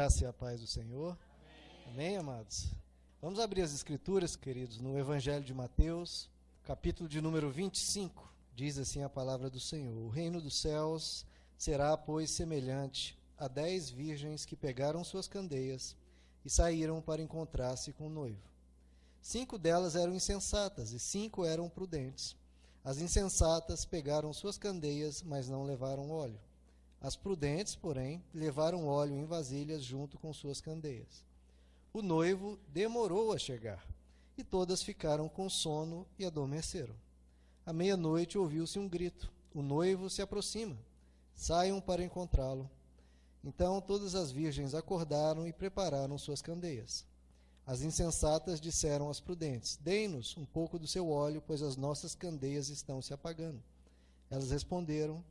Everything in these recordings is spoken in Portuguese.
graça e a paz do Senhor. Amém, amados? Vamos abrir as Escrituras, queridos, no Evangelho de Mateus, capítulo de número 25. Diz assim a palavra do Senhor: O reino dos céus será, pois, semelhante a 10 virgens que pegaram suas candeias e saíram para encontrar-se com o noivo. 5 delas eram insensatas e 5 eram prudentes. As insensatas pegaram suas candeias, mas não levaram óleo. As prudentes, porém, levaram óleo em vasilhas junto com suas candeias. O noivo demorou a chegar, e todas ficaram com sono e adormeceram. À meia-noite ouviu-se um grito: o noivo se aproxima, saiam para encontrá-lo. Então todas as virgens acordaram e prepararam suas candeias. As insensatas disseram às prudentes: deem-nos um pouco do seu óleo, pois as nossas candeias estão se apagando. Elas responderam: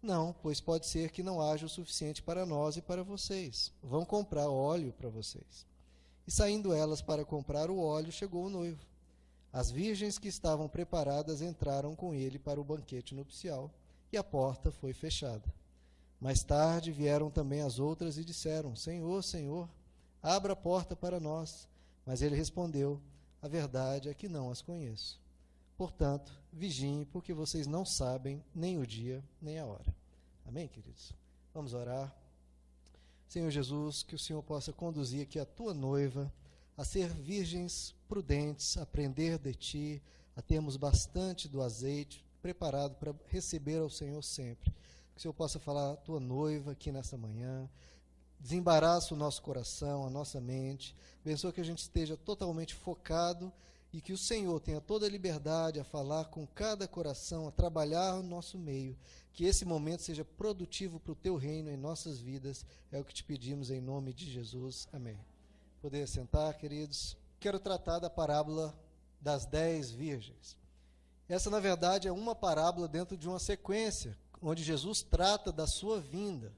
não, pois pode ser que não haja o suficiente para nós e para vocês. Vão comprar óleo para vocês. E saindo elas para comprar o óleo, chegou o noivo. As virgens que estavam preparadas entraram com ele para o banquete nupcial, e a porta foi fechada. Mais tarde vieram também as outras e disseram: Senhor, Senhor, abra a porta para nós. Mas ele respondeu: a verdade é que não as conheço. Portanto, vigiem, porque vocês não sabem nem o dia, nem a hora. Amém, queridos? Vamos orar. Senhor Jesus, que o Senhor possa conduzir aqui a tua noiva a ser virgens prudentes, a aprender de ti, a termos bastante do azeite preparado para receber ao Senhor sempre. Que o Senhor possa falar a tua noiva aqui nesta manhã, desembaraça o nosso coração, a nossa mente, abençoa que a gente esteja totalmente focado e que o Senhor tenha toda a liberdade a falar com cada coração, a trabalhar no nosso meio, que esse momento seja produtivo para o teu reino em nossas vidas, é o que te pedimos em nome de Jesus, amém. Poder sentar, queridos. Quero tratar da parábola das 10 virgens. Essa, na verdade, é uma parábola dentro de uma sequência, onde Jesus trata da sua vinda.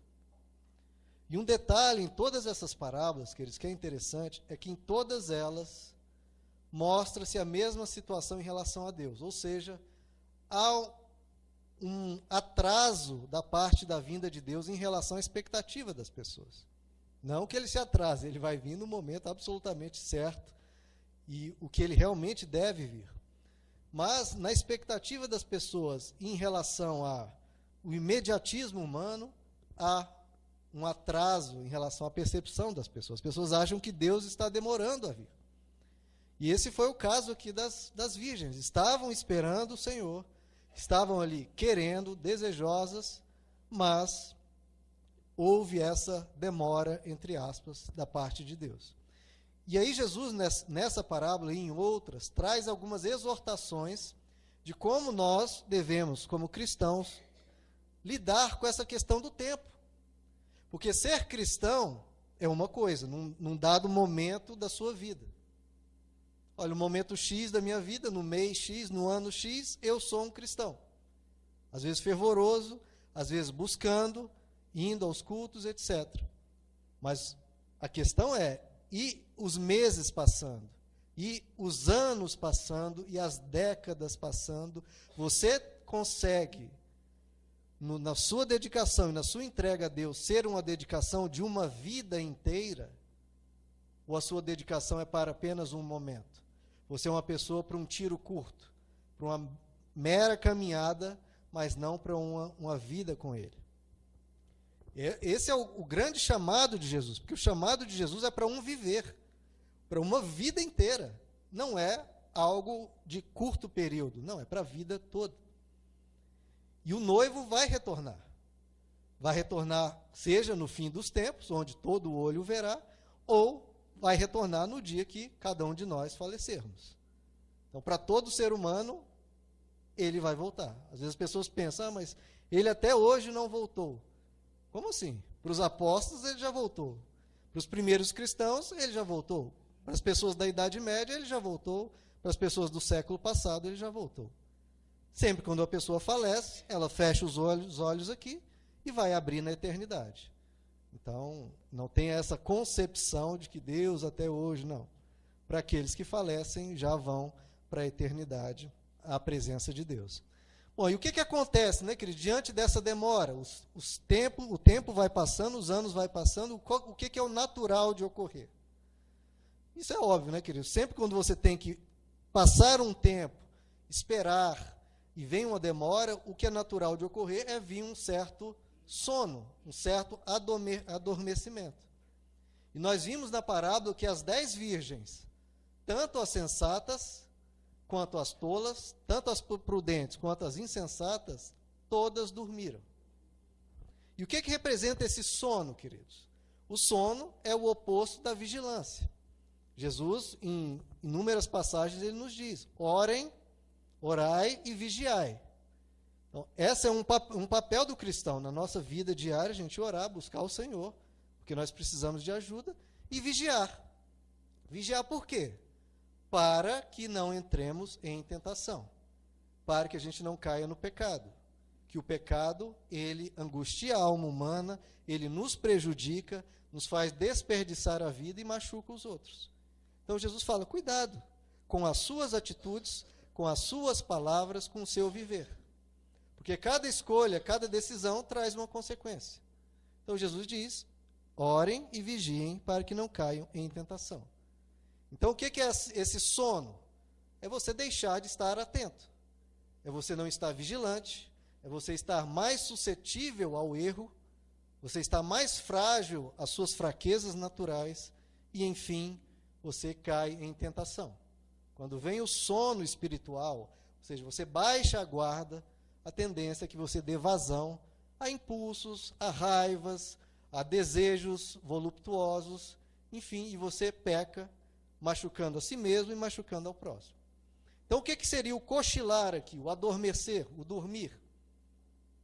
E um detalhe em todas essas parábolas, queridos, que é interessante, é que em todas elas mostra-se a mesma situação em relação a Deus, ou seja, há um atraso da parte da vinda de Deus em relação à expectativa das pessoas. Não que ele se atrase, ele vai vir no momento absolutamente certo e o que ele realmente deve vir. Mas na expectativa das pessoas em relação ao imediatismo humano, há um atraso em relação à percepção das pessoas. As pessoas acham que Deus está demorando a vir. E esse foi o caso aqui das virgens. Estavam esperando o Senhor, estavam ali querendo, desejosas, mas houve essa demora, entre aspas, da parte de Deus. E aí Jesus, nessa parábola e em outras, traz algumas exortações de como nós devemos, como cristãos, lidar com essa questão do tempo. Porque ser cristão é uma coisa, num dado momento da sua vida. Olha, no momento X da minha vida, no mês X, no ano X, eu sou um cristão. Às vezes fervoroso, às vezes buscando, indo aos cultos, etc. Mas a questão é, e os meses passando, e os anos passando, e as décadas passando, você consegue, na sua dedicação e na sua entrega a Deus, ser uma dedicação de uma vida inteira, ou a sua dedicação é para apenas um momento? Você é uma pessoa para um tiro curto, para uma mera caminhada, mas não para uma vida com Ele. Esse é o grande chamado de Jesus, porque o chamado de Jesus é para um viver, para uma vida inteira. Não é algo de curto período, não, é para a vida toda. E o noivo vai retornar. Vai retornar, seja no fim dos tempos, onde todo o olho verá, ou vai retornar no dia que cada um de nós falecermos. Então, para todo ser humano, ele vai voltar. Às vezes as pessoas pensam, mas ele até hoje não voltou. Como assim? Para os apóstolos ele já voltou. Para os primeiros cristãos ele já voltou. Para as pessoas da Idade Média ele já voltou. Para as pessoas do século passado ele já voltou. Sempre quando a pessoa falece, ela fecha os olhos aqui e vai abrir na eternidade. Então, não tem essa concepção de que Deus até hoje, não. Para aqueles que falecem, já vão para a eternidade, à presença de Deus. Bom, e o que acontece, né, querido? Diante dessa demora, o tempo vai passando, os anos vai passando, o que é o natural de ocorrer? Isso é óbvio, né, querido? Sempre quando você tem que passar um tempo, esperar, e vem uma demora, o que é natural de ocorrer é vir um certo sono, um certo adormecimento. E nós vimos na parábola que as 10 virgens, tanto as sensatas quanto as tolas, tanto as prudentes quanto as insensatas, todas dormiram. E o que representa esse sono, queridos? O sono é o oposto da vigilância. Jesus, em inúmeras passagens, ele nos diz: orem, orai e vigiai. Então, esse é um papel do cristão na nossa vida diária, a gente orar, buscar o Senhor, porque nós precisamos de ajuda, e vigiar. Vigiar por quê? Para que não entremos em tentação, para que a gente não caia no pecado. Que o pecado, ele angustia a alma humana, ele nos prejudica, nos faz desperdiçar a vida e machuca os outros. Então Jesus fala, cuidado com as suas atitudes, com as suas palavras, com o seu viver. Porque cada escolha, cada decisão traz uma consequência. Então Jesus diz, orem e vigiem para que não caiam em tentação. Então o que é esse sono? É você deixar de estar atento. É você não estar vigilante, é você estar mais suscetível ao erro, você está mais frágil às suas fraquezas naturais e, enfim, você cai em tentação. Quando vem o sono espiritual, ou seja, você baixa a guarda, a tendência é que você dê vazão a impulsos, a raivas, a desejos voluptuosos, enfim, e você peca, machucando a si mesmo e machucando ao próximo. Então, o que seria o cochilar aqui, o adormecer, o dormir?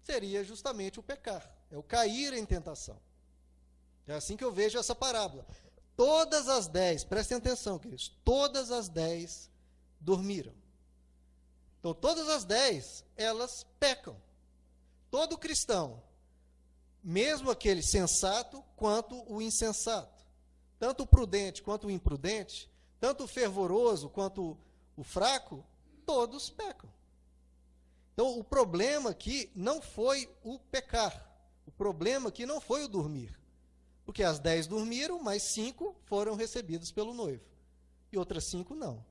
Seria justamente o pecar, é o cair em tentação. É assim que eu vejo essa parábola. Todas as 10, prestem atenção, queridos, todas as 10 dormiram. Então, todas as 10, elas pecam. Todo cristão, mesmo aquele sensato quanto o insensato, tanto o prudente quanto o imprudente, tanto o fervoroso quanto o fraco, todos pecam. Então, o problema aqui não foi o pecar, o problema aqui não foi o dormir. Porque as 10 dormiram, mas 5 foram recebidos pelo noivo. E outras 5 não.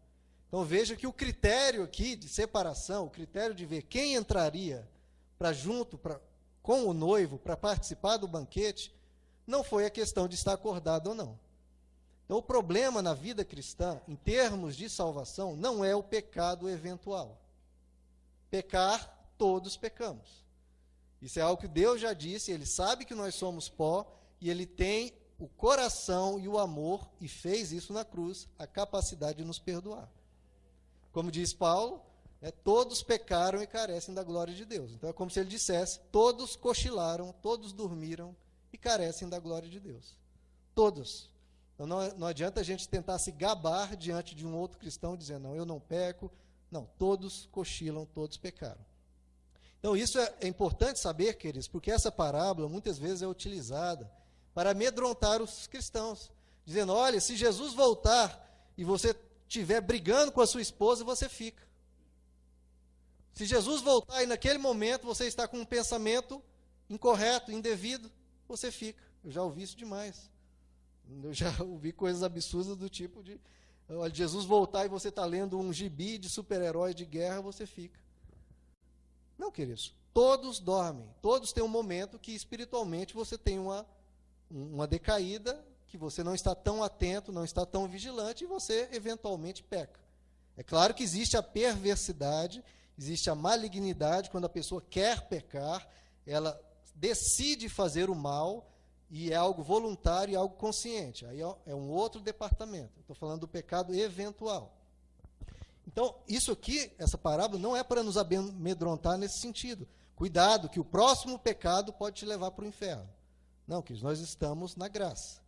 Então veja que o critério aqui de separação, o critério de ver quem entraria com o noivo para participar do banquete, não foi a questão de estar acordado ou não. Então o problema na vida cristã, em termos de salvação, não é o pecado eventual. Pecar, todos pecamos. Isso é algo que Deus já disse, Ele sabe que nós somos pó, e Ele tem o coração e o amor, e fez isso na cruz, a capacidade de nos perdoar. Como diz Paulo, todos pecaram e carecem da glória de Deus. Então é como se ele dissesse, todos cochilaram, todos dormiram e carecem da glória de Deus. Todos. Então não adianta a gente tentar se gabar diante de um outro cristão, dizendo, não, eu não peco. Não, todos cochilam, todos pecaram. Então isso é importante saber, queridos, porque essa parábola muitas vezes é utilizada para amedrontar os cristãos, dizendo, olha, se Jesus voltar e você estiver brigando com a sua esposa, você fica. Se Jesus voltar e naquele momento você está com um pensamento incorreto, indevido, você fica. Eu já ouvi isso demais. Eu já ouvi coisas absurdas do tipo de, olha, Jesus voltar e você está lendo um gibi de super-herói de guerra, você fica. Não, queridos, todos dormem, todos têm um momento que espiritualmente você tem uma decaída, que você não está tão atento, não está tão vigilante, e você eventualmente peca. É claro que existe a perversidade, existe a malignidade, quando a pessoa quer pecar, ela decide fazer o mal, e é algo voluntário e algo consciente. Aí é um outro departamento. Estou falando do pecado eventual. Então, isso aqui, essa parábola, não é para nos amedrontar nesse sentido. Cuidado, que o próximo pecado pode te levar para o inferno. Não, queridos, nós estamos na graça.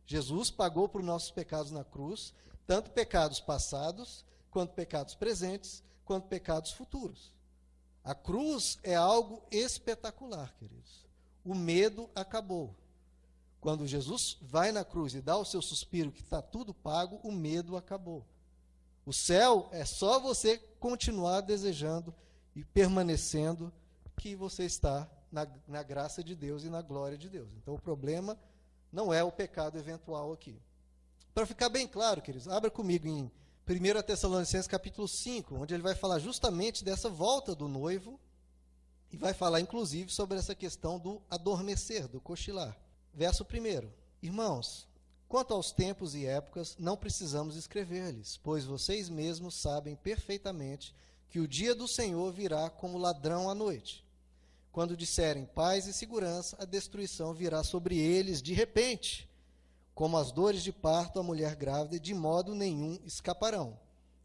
Jesus pagou por nossos pecados na cruz, tanto pecados passados, quanto pecados presentes, quanto pecados futuros. A cruz é algo espetacular, queridos. O medo acabou. Quando Jesus vai na cruz e dá o seu suspiro, que está tudo pago, o medo acabou. O céu é só você continuar desejando e permanecendo que você está na graça de Deus e na glória de Deus. Então o problema não é o pecado eventual aqui. Para ficar bem claro, queridos, abra comigo em 1 Tessalonicenses capítulo 5, onde ele vai falar justamente dessa volta do noivo e vai falar inclusive sobre essa questão do adormecer, do cochilar. Verso 1. Irmãos, quanto aos tempos e épocas, não precisamos escrever-lhes, pois vocês mesmos sabem perfeitamente que o dia do Senhor virá como ladrão à noite. Quando disserem paz e segurança, a destruição virá sobre eles de repente, como as dores de parto à mulher grávida, e de modo nenhum escaparão.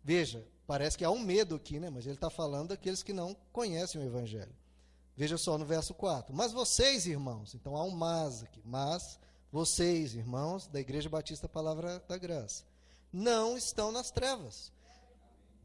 Veja, parece que há um medo aqui, né? Mas ele está falando daqueles que não conhecem o Evangelho. Veja só no verso 4. Mas vocês, irmãos, então há um mas aqui, mas vocês, irmãos, da Igreja Batista Palavra da Graça, não estão nas trevas,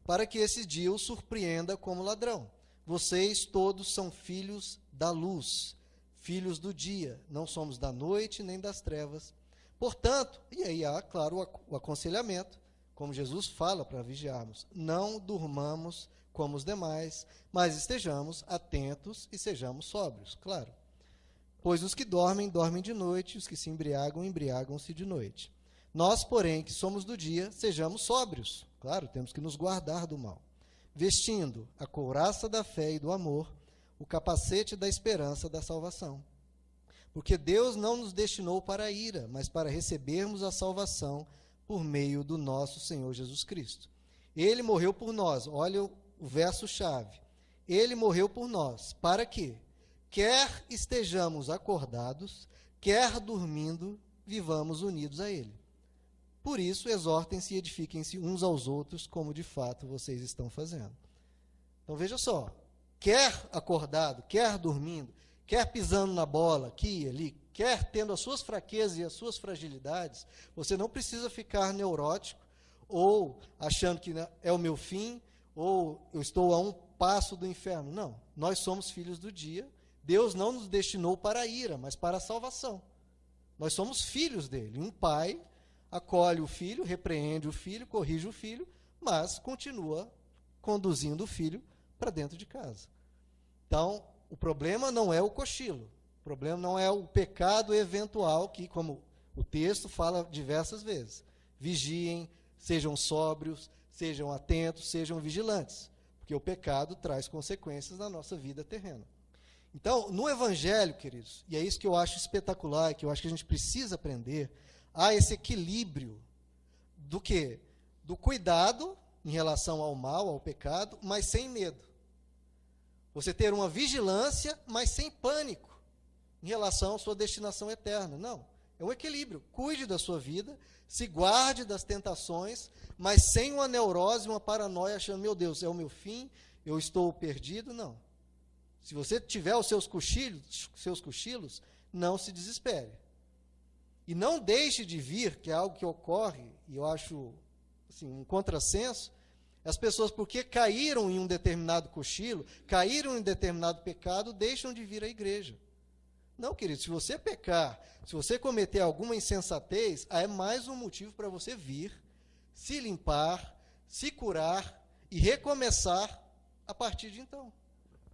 para que esse dia os surpreenda como ladrão. Vocês todos são filhos da luz, filhos do dia, não somos da noite nem das trevas. Portanto, e aí há, claro, o aconselhamento, como Jesus fala para vigiarmos, não durmamos como os demais, mas estejamos atentos e sejamos sóbrios, claro. Pois os que dormem, dormem de noite, os que se embriagam, embriagam-se de noite. Nós, porém, que somos do dia, sejamos sóbrios, claro, temos que nos guardar do mal, vestindo a couraça da fé e do amor, o capacete da esperança da salvação. Porque Deus não nos destinou para a ira, mas para recebermos a salvação por meio do nosso Senhor Jesus Cristo. Ele morreu por nós, olha o verso-chave. Ele morreu por nós, para que, quer estejamos acordados, quer dormindo, vivamos unidos a Ele. Por isso, exortem-se e edifiquem-se uns aos outros, como de fato vocês estão fazendo. Então veja só, quer acordado, quer dormindo, quer pisando na bola, aqui e ali, quer tendo as suas fraquezas e as suas fragilidades, você não precisa ficar neurótico, ou achando que é o meu fim, ou eu estou a um passo do inferno. Não, nós somos filhos do dia, Deus não nos destinou para a ira, mas para a salvação. Nós somos filhos dele. Um pai acolhe o filho, repreende o filho, corrige o filho, mas continua conduzindo o filho para dentro de casa. Então, o problema não é o cochilo, o problema não é o pecado eventual, que, como o texto fala diversas vezes, vigiem, sejam sóbrios, sejam atentos, sejam vigilantes, porque o pecado traz consequências na nossa vida terrena. Então, no Evangelho, queridos, e é isso que eu acho espetacular, que eu acho que a gente precisa aprender, há esse equilíbrio do quê? Do cuidado em relação ao mal, ao pecado, mas sem medo. Você ter uma vigilância, mas sem pânico, em relação à sua destinação eterna. Não, é um equilíbrio. Cuide da sua vida, se guarde das tentações, mas sem uma neurose, uma paranoia, achando, meu Deus, é o meu fim, eu estou perdido. Não. Se você tiver os seus cochilos, não se desespere. E não deixe de vir, que é algo que ocorre, e eu acho assim, um contrassenso, as pessoas, porque caíram em um determinado cochilo, caíram em determinado pecado, deixam de vir à igreja. Não, querido, se você pecar, se você cometer alguma insensatez, é mais um motivo para você vir, se limpar, se curar e recomeçar a partir de então.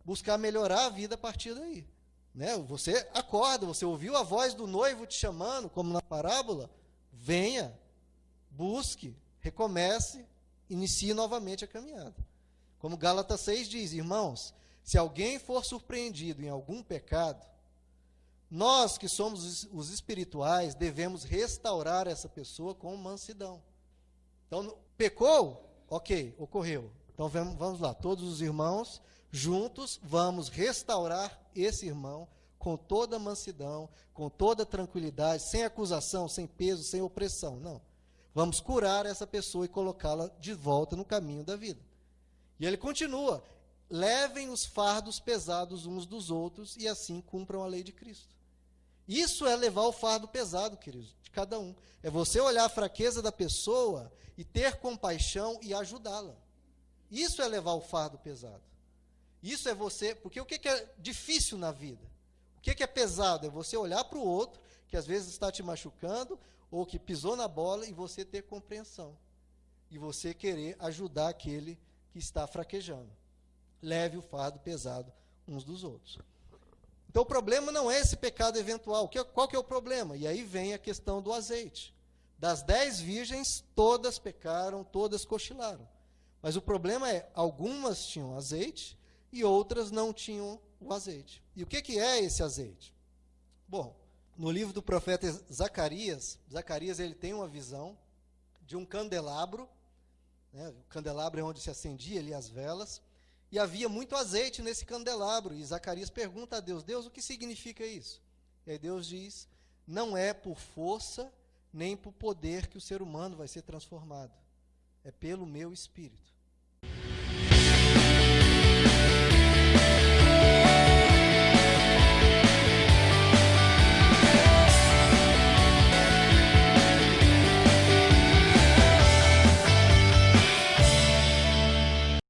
Buscar melhorar a vida a partir daí. Né? Você acorda, você ouviu a voz do noivo te chamando, como na parábola, venha, busque, recomece, inicie novamente a caminhada. Como Gálatas 6 diz, irmãos, se alguém for surpreendido em algum pecado, nós que somos os espirituais devemos restaurar essa pessoa com mansidão. Então, pecou? Ok, ocorreu. Então vamos lá, todos os irmãos juntos vamos restaurar esse irmão com toda mansidão, com toda tranquilidade, sem acusação, sem peso, sem opressão. Não. Vamos curar essa pessoa e colocá-la de volta no caminho da vida. E ele continua, levem os fardos pesados uns dos outros e assim cumpram a lei de Cristo. Isso é levar o fardo pesado, queridos, de cada um. É você olhar a fraqueza da pessoa e ter compaixão e ajudá-la. Isso é levar o fardo pesado. Isso é você, porque o que é difícil na vida? O que é pesado? É você olhar para o outro, que às vezes está te machucando, ou que pisou na bola, e você ter compreensão. E você querer ajudar aquele que está fraquejando. leve o fardo pesado uns dos outros. Então o problema não é esse pecado eventual. Qual que é o problema? E aí vem a questão do azeite. Das 10 virgens, todas pecaram, todas cochilaram. Mas o problema é, algumas tinham azeite e outras não tinham o azeite. E o que é esse azeite? Bom, no livro do profeta Zacarias, ele tem uma visão de um candelabro, né? O candelabro é onde se acendia ali as velas, e havia muito azeite nesse candelabro, e Zacarias pergunta a Deus, Deus, o que significa isso? E aí Deus diz, não é por força, nem por poder que o ser humano vai ser transformado, é pelo meu Espírito.